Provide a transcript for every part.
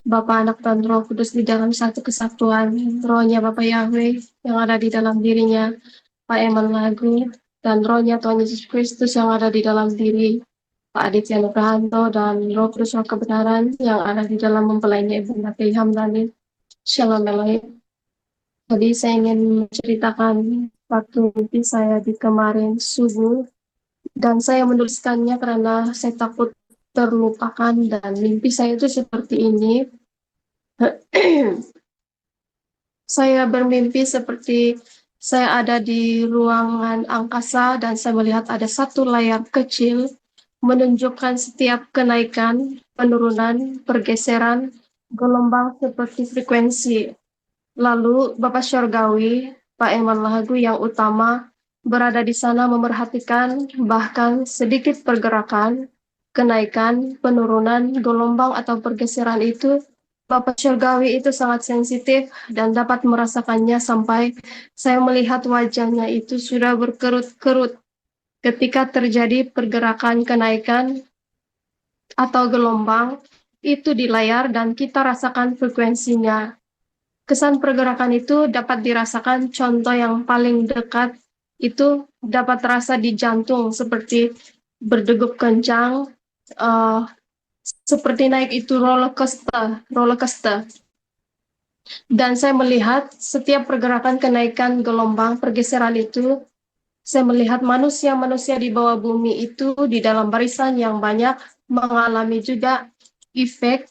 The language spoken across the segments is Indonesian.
Bapa, Anak, dan Roh Kudus di dalam satu kesatuan. Rohnya Bapa Yahweh yang ada di dalam dirinya, Pak Eman Lagu, dan rohnya Tuhan Yesus Kristus yang ada di dalam diri Pak Aditya Nugrahanto, dan Roh Kudus Roh Kebenaran yang ada di dalam mempelainya Ibunda Ilham Dani. Shalom Elohim. Jadi saya ingin menceritakan waktu mimpi saya di kemarin subuh, dan saya menuliskannya karena saya takut terlupakan, dan mimpi saya itu seperti ini. Saya bermimpi seperti saya ada di ruangan angkasa dan saya melihat ada satu layar kecil menunjukkan setiap kenaikan, penurunan, pergeseran, gelombang seperti frekuensi. Lalu Bapak Syargawi, Pak Eman Lahagu yang utama, berada di sana memerhatikan bahkan sedikit pergerakan, kenaikan, penurunan, gelombang atau pergeseran itu. Bapak Syargawi itu sangat sensitif dan dapat merasakannya sampai saya melihat wajahnya itu sudah berkerut-kerut ketika terjadi pergerakan kenaikan atau gelombang itu di layar dan kita rasakan frekuensinya. Kesan pergerakan itu dapat dirasakan, contoh yang paling dekat itu dapat terasa di jantung seperti berdegup kencang, uh, seperti naik itu roller coaster. Dan saya melihat setiap pergerakan kenaikan gelombang pergeseran itu, saya melihat manusia-manusia di bawah bumi itu di dalam barisan yang banyak mengalami juga efek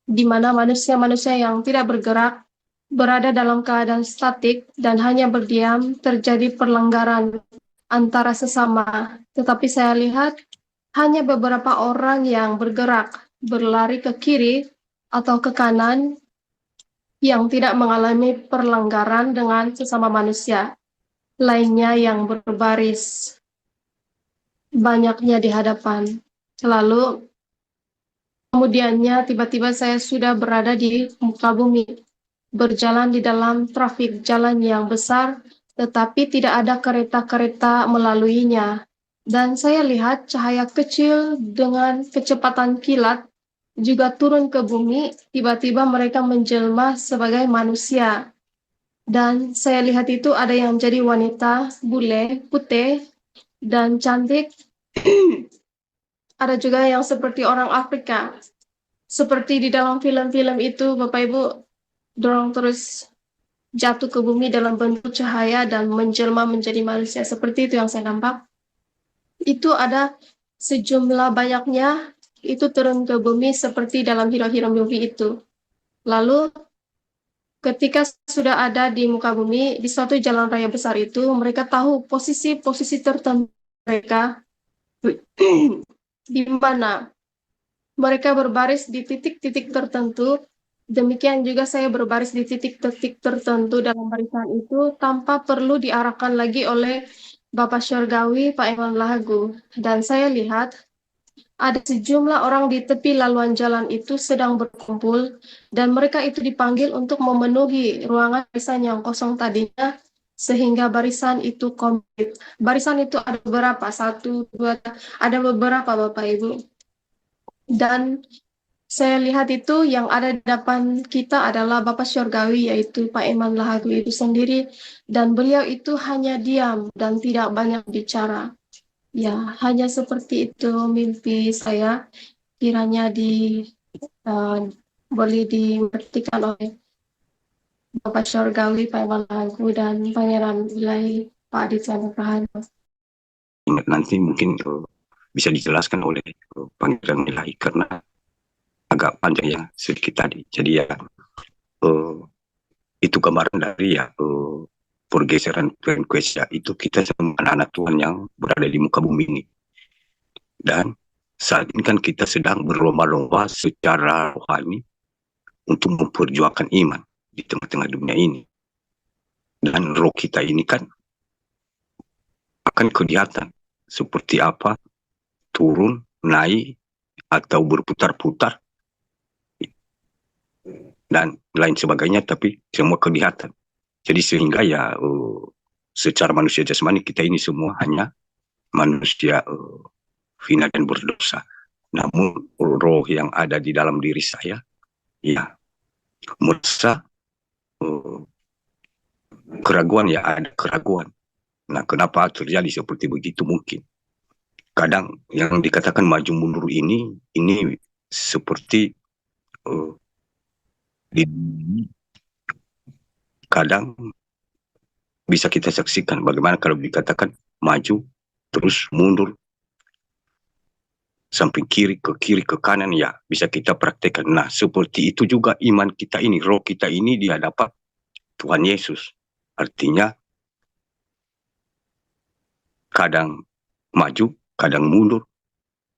di mana manusia-manusia yang tidak bergerak berada dalam keadaan statik dan hanya berdiam, terjadi perlenggaran antara sesama. Tetapi saya lihat hanya beberapa orang yang bergerak, berlari ke kiri atau ke kanan yang tidak mengalami perlenggaran dengan sesama manusia lainnya yang berbaris banyaknya di hadapan. Lalu kemudiannya tiba-tiba saya sudah berada di muka bumi, berjalan di dalam trafik jalan yang besar, tetapi tidak ada kereta-kereta melaluinya. Dan saya lihat cahaya kecil dengan kecepatan kilat juga turun ke bumi, tiba-tiba mereka menjelma sebagai manusia. Dan saya lihat itu ada yang menjadi wanita, bule, putih, dan cantik. Ada juga yang seperti orang Afrika. Seperti di dalam film-film itu, Bapak Ibu, dorong terus jatuh ke bumi dalam bentuk cahaya dan menjelma menjadi manusia. Seperti itu yang saya nampak. Itu ada sejumlah banyaknya, itu turun ke bumi seperti dalam hero-hero movie itu. Lalu ketika sudah ada di muka bumi, di suatu jalan raya besar itu, mereka tahu posisi-posisi tertentu mereka di mana mereka berbaris di titik-titik tertentu. Demikian juga saya berbaris di titik-titik tertentu dalam barisan itu tanpa perlu diarahkan lagi oleh Bapak Syargawi, Pak Eman Lahagu. Dan saya lihat ada sejumlah orang di tepi laluan jalan itu sedang berkumpul dan mereka itu dipanggil untuk memenuhi ruangan barisan yang kosong tadinya sehingga barisan itu komplit. Barisan itu ada beberapa, satu, dua, ada beberapa Bapak Ibu. Dan saya lihat itu yang ada di depan kita adalah Bapak Syurgawi, yaitu Pak Eman Lahagu itu sendiri. Dan beliau itu hanya diam dan tidak banyak bicara. Ya, hanya seperti itu mimpi saya. Kiranya eh, boleh dimengertikan oleh Bapak Syurgawi, Pak Eman Lahagu, dan Pangeran Wilayah Pak Aditya Nugrahanto. Ingat nanti mungkin bisa dijelaskan oleh Pangeran Ilahi karena agak panjang ya sedikit tadi. Jadi ya itu gambaran dari ya pergeseran frekuensi ya, itu kita sama anak-anak Tuhan yang berada di muka bumi ini. Dan saat ini kan kita sedang berlomba-lomba secara rohani untuk memperjuangkan iman di tengah-tengah dunia ini. Dan roh kita ini kan akan kelihatan seperti apa turun, naik, atau berputar-putar dan lain sebagainya, tapi semua kelihatan. Jadi sehingga ya secara manusia jasmani kita ini semua hanya manusia hina dan berdosa. Namun roh yang ada di dalam diri saya ya merasa eh, keraguan, ya ada keraguan. Nah, kenapa terjadi seperti begitu? Mungkin kadang yang dikatakan maju mundur ini seperti eh, di kadang bisa kita saksikan bagaimana kalau dikatakan maju terus mundur samping kiri ke kanan, ya bisa kita praktekkan. Nah, seperti itu juga iman kita ini, roh kita ini di hadapan Tuhan Yesus. Artinya kadang maju, kadang mundur,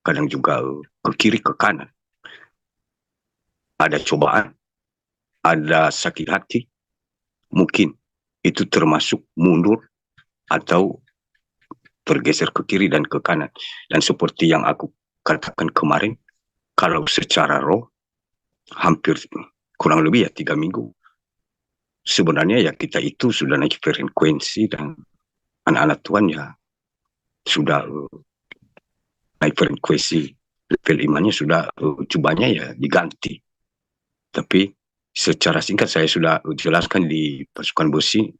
kadang juga ke kiri ke kanan. Ada cobaan, ada sakit hati, mungkin itu termasuk mundur atau tergeser ke kiri dan ke kanan. Dan seperti yang aku katakan kemarin, kalau secara roh hampir kurang lebih ya 3 minggu, sebenarnya ya kita itu sudah naik frekuensi dan anak-anak Tuhan ya sudah naik frekuensi, level imannya sudah cobanya ya diganti. Tapi secara singkat saya sudah jelaskan di pasukan besi,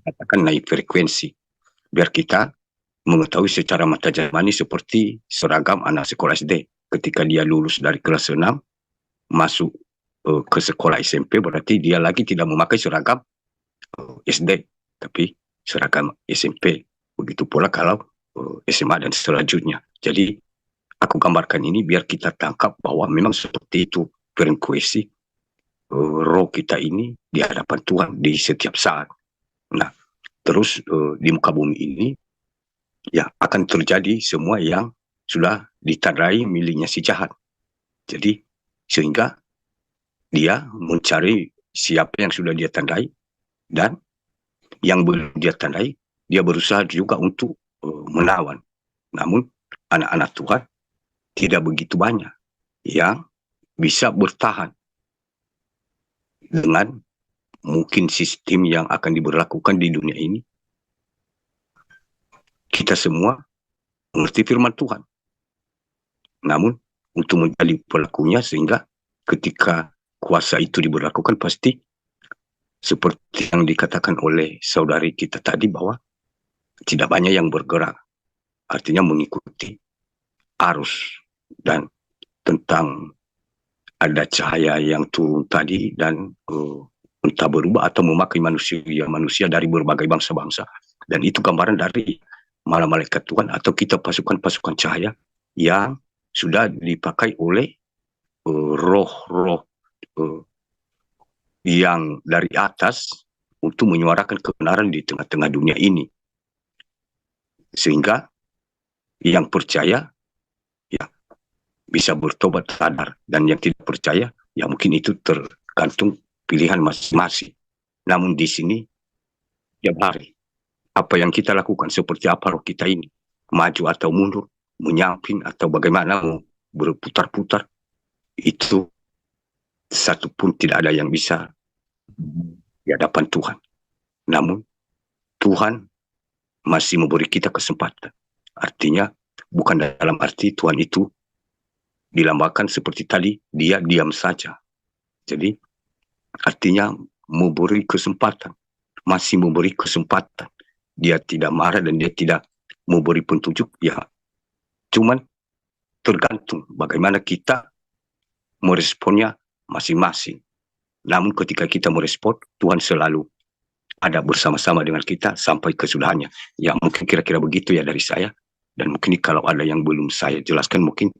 katakan naik frekuensi biar kita mengetahui secara mata jasmani seperti seragam anak sekolah SD. Ketika dia lulus dari kelas 6 masuk ke sekolah SMP, berarti dia lagi tidak memakai seragam SD, tapi seragam SMP. Begitu pula kalau SMA dan selanjutnya. Jadi aku gambarkan ini biar kita tangkap bahwa memang seperti itu frekuensi roh kita ini di hadapan Tuhan di setiap saat. Nah, terus di muka bumi ini ya akan terjadi semua yang sudah ditandai miliknya si jahat. Jadi sehingga dia mencari siapa yang sudah dia tandai, dan yang belum dia tandai dia berusaha juga untuk menawan. Namun anak-anak Tuhan tidak begitu banyak yang bisa bertahan dengan mungkin sistem yang akan diberlakukan di dunia ini. Kita semua mengerti firman Tuhan, namun untuk menjadi pelakunya, sehingga ketika kuasa itu diberlakukan pasti seperti yang dikatakan oleh saudari kita tadi bahwa tidak banyak yang bergerak, artinya mengikuti arus. Dan tentang ada cahaya yang turun tadi dan entah berubah atau memakai manusia dari berbagai bangsa-bangsa, dan itu gambaran dari malah malaikat Tuhan atau kita pasukan-pasukan cahaya yang sudah dipakai oleh roh-roh yang dari atas untuk menyuarakan kebenaran di tengah-tengah dunia ini, sehingga yang percaya ya bisa bertobat sadar, dan yang tidak percaya ya mungkin itu tergantung pilihan masing-masing. Namun di sini tiap hari apa yang kita lakukan, seperti apa roh kita ini, maju atau mundur, menyamping atau bagaimana berputar-putar, itu satu pun tidak ada yang bisa di hadapan Tuhan. Namun Tuhan masih memberi kita kesempatan. Artinya bukan dalam arti Tuhan itu dilambangkan seperti tadi dia diam saja. Jadi artinya memberi kesempatan, masih memberi kesempatan. Dia tidak marah dan dia tidak memberi petunjuk, ya cuman tergantung bagaimana kita meresponnya masing-masing. Namun ketika kita merespon, Tuhan selalu ada bersama-sama dengan kita sampai kesudahannya. Ya mungkin kira-kira begitu ya dari saya. Dan mungkin kalau ada yang belum saya jelaskan, mungkin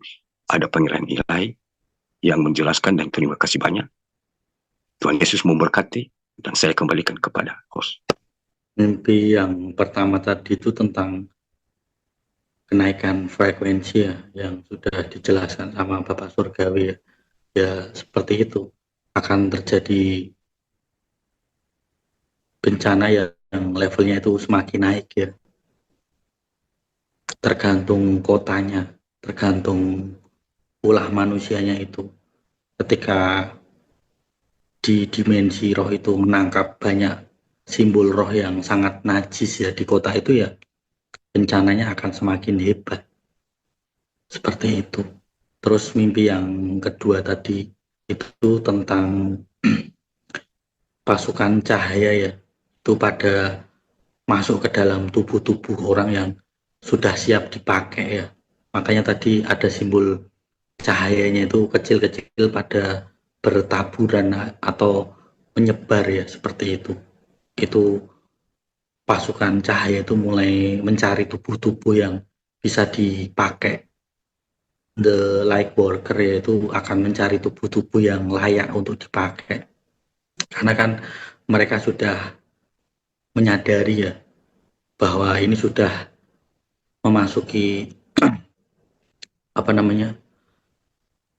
ada pangeran ilahi yang menjelaskan, dan terima kasih banyak. Tuhan Yesus memberkati, dan saya kembalikan kepada host. Mimpi yang pertama tadi itu tentang kenaikan frekuensi ya, yang sudah dijelaskan sama Bapak Surgawi ya. Ya seperti itu, akan terjadi bencana ya, yang levelnya itu semakin naik ya. Tergantung kotanya, tergantung ulah manusianya itu. Ketika di dimensi roh itu menangkap banyak simbol roh yang sangat najis ya di kota itu, ya bencananya akan semakin hebat. Seperti itu. Terus mimpi yang kedua tadi itu tentang pasukan cahaya ya, itu pada masuk ke dalam tubuh-tubuh orang yang sudah siap dipakai ya. Makanya tadi ada simbol cahayanya itu kecil-kecil pada bertaburan atau menyebar ya, seperti itu. Itu pasukan cahaya itu mulai mencari tubuh-tubuh yang bisa dipakai. The light worker yaitu akan mencari tubuh-tubuh yang layak untuk dipakai. Karena kan mereka sudah menyadari ya bahwa ini sudah memasuki apa namanya,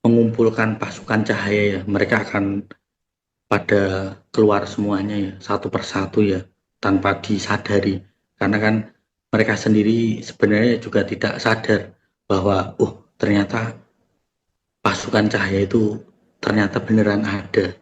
mengumpulkan pasukan cahaya ya. Mereka akan pada keluar semuanya ya, satu persatu ya, tanpa disadari. Karena kan mereka sendiri sebenarnya juga tidak sadar bahwa ternyata pasukan cahaya itu ternyata beneran ada.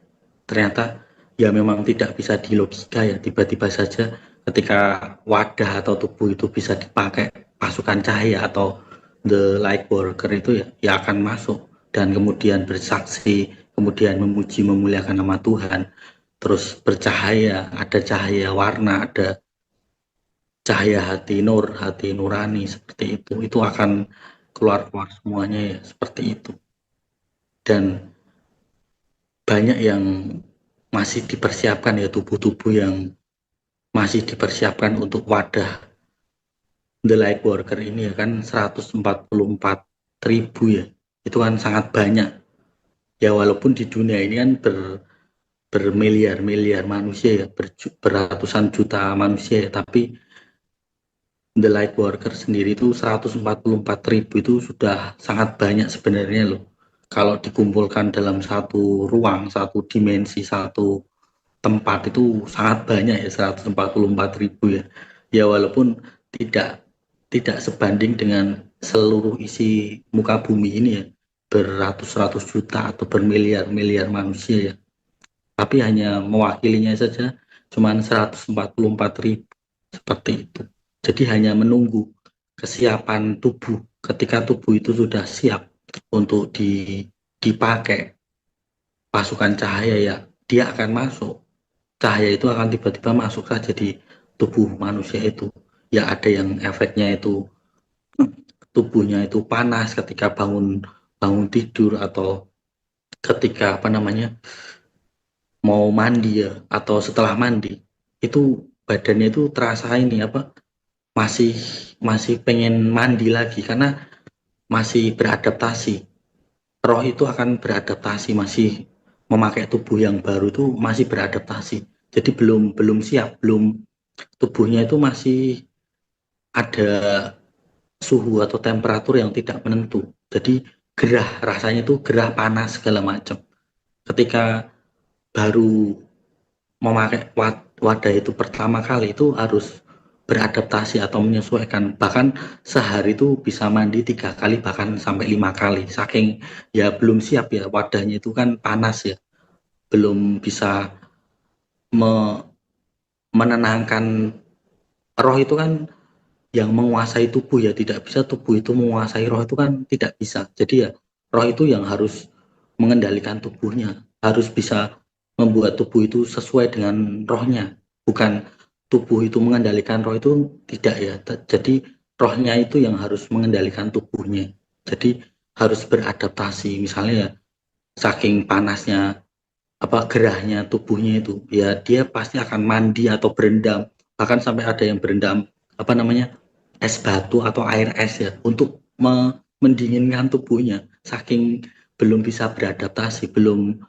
Ternyata ya memang tidak bisa dilogika ya, tiba-tiba saja ketika wadah atau tubuh itu bisa dipakai pasukan cahaya atau the light worker itu ya akan masuk dan kemudian bersaksi, kemudian memuji memuliakan nama Tuhan, terus bercahaya, ada cahaya warna, ada cahaya hati nurani, seperti itu akan keluar semuanya ya, seperti itu. Dan banyak yang masih dipersiapkan ya, tubuh-tubuh yang masih dipersiapkan untuk wadah the light worker ini ya kan, 144.000 ya, itu kan sangat banyak ya, walaupun di dunia ini kan bermiliar-miliar manusia ya, beratusan juta manusia ya, tapi the light worker sendiri itu 144.000 itu sudah sangat banyak sebenarnya loh. Kalau dikumpulkan dalam satu ruang, satu dimensi, satu tempat itu sangat banyak ya, 144.000 ya. Ya walaupun tidak sebanding dengan seluruh isi muka bumi ini ya, beratus-ratus juta atau bermiliar-miliar manusia ya. Tapi hanya mewakilinya saja cuma 144.000, seperti itu. Jadi hanya menunggu kesiapan tubuh. Ketika tubuh itu sudah siap untuk dipakai pasukan cahaya ya, dia akan masuk. Cahaya itu akan tiba-tiba masuk saja di tubuh manusia itu. Ya ada yang efeknya itu tubuhnya itu panas ketika bangun tidur, atau ketika mau mandi ya, atau setelah mandi itu badannya itu terasa ini masih masih pengen mandi lagi karena masih beradaptasi. Roh itu akan beradaptasi, masih memakai tubuh yang baru itu masih beradaptasi. Jadi belum siap, tubuhnya itu masih ada suhu atau temperatur yang tidak menentu. Jadi gerah, rasanya itu gerah, panas segala macam. Ketika baru memakai wadah itu pertama kali itu harus beradaptasi atau menyesuaikan, bahkan sehari itu bisa mandi 3 kali bahkan sampai 5 kali, saking ya belum siap ya, wadahnya itu kan panas ya, belum bisa menenangkan. Roh itu kan yang menguasai tubuh ya, tidak bisa tubuh itu menguasai roh, itu kan tidak bisa. Jadi ya roh itu yang harus mengendalikan tubuhnya, harus bisa membuat tubuh itu sesuai dengan rohnya, bukan tubuh itu mengendalikan roh, itu tidak ya. Jadi rohnya itu yang harus mengendalikan tubuhnya. Jadi harus beradaptasi, misalnya ya saking panasnya gerahnya tubuhnya itu ya, dia pasti akan mandi atau berendam, bahkan sampai ada yang berendam es batu atau air es ya, untuk mendinginkan tubuhnya, saking belum bisa beradaptasi, belum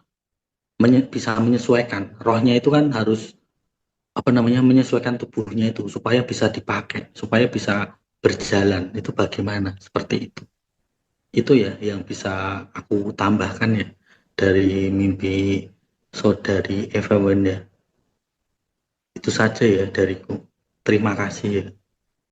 bisa menyesuaikan. Rohnya itu kan harus menyesuaikan tubuhnya itu supaya bisa dipakai, supaya bisa berjalan. Itu bagaimana, seperti itu ya yang bisa aku tambahkan ya dari mimpi saudari Eva Wenda. Itu saja ya dariku, terima kasih ya.